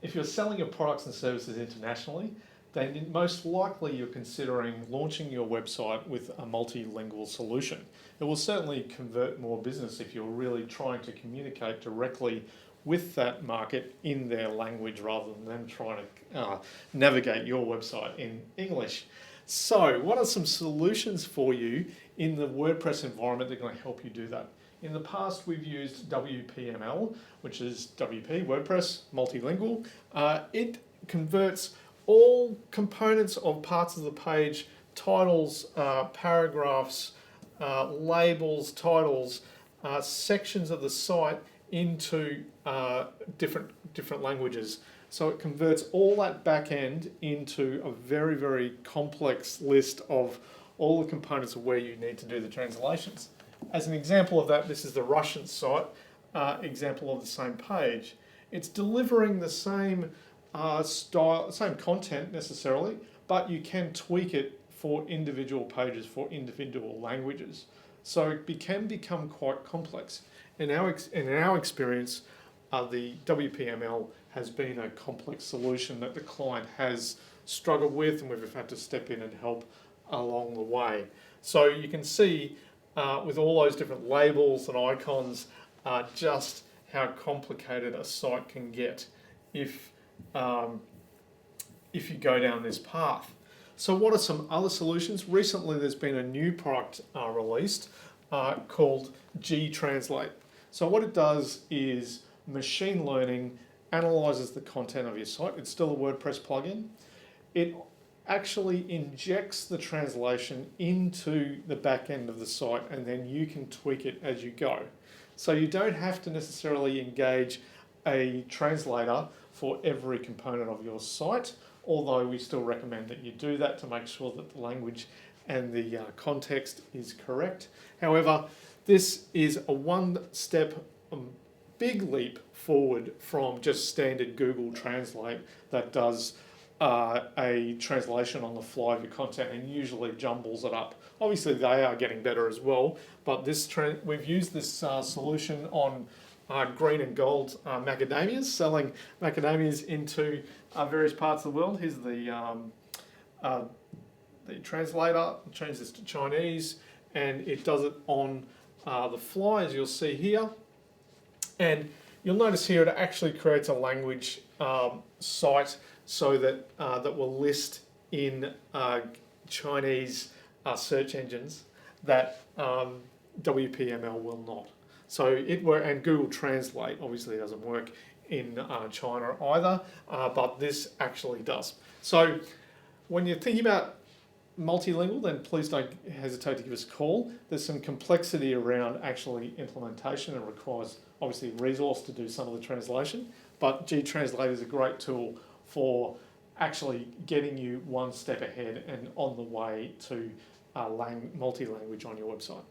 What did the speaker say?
If you're selling your products and services internationally, then most likely you're considering launching your website with a multilingual solution. It will certainly convert more business if you're really trying to communicate directly with that market in their language rather than them trying to navigate your website in English. So what are some solutions for you in the WordPress environment that are going to help you do that? In the past, we've used Wpml, which is WP WordPress multilingual. It converts all components of parts of the page, titles, paragraphs, labels, titles, sections of the site into different languages. So it converts all that back end into a very, very complex list of all the components of where you need to do the translations. As an example of that, this is the Russian site, example of the same page. It's delivering the same style, same content necessarily, but you can tweak it for individual pages, for individual languages. So it can become quite complex. In our experience, the WPML has been a complex solution that the client has struggled with, and we've had to step in and help along the way. So you can see with all those different labels and icons, just how complicated a site can get if you go down this path. So what are some other solutions? Recently there's been a new product released called G-Translate. So what it does is machine learning analyzes the content of your site. It's still a WordPress plugin. It actually injects the translation into the back end of the site, and then you can tweak it as you go. So you don't have to necessarily engage a translator for every component of your site, although we still recommend that you do that to make sure that the language and the context is correct. However, this is a one-step big leap forward from just standard Google Translate that does a translation on the fly of your content and usually jumbles it up. Obviously they are getting better as well, but we've used this solution on green and gold macadamias, selling macadamias into various parts of the world. Here's the translator, change this to Chinese, and it does it on the fly, as you'll see here. And you'll notice here it actually creates a language site so that that will list in Chinese search engines that WPML will not. So and Google Translate obviously doesn't work in China either, but this actually does. So when you're thinking about multilingual, then please don't hesitate to give us a call. There's some complexity around actually implementation and requires obviously resource to do some of the translation, but G-Translate is a great tool for actually getting you one step ahead and on the way to multi-language on your website.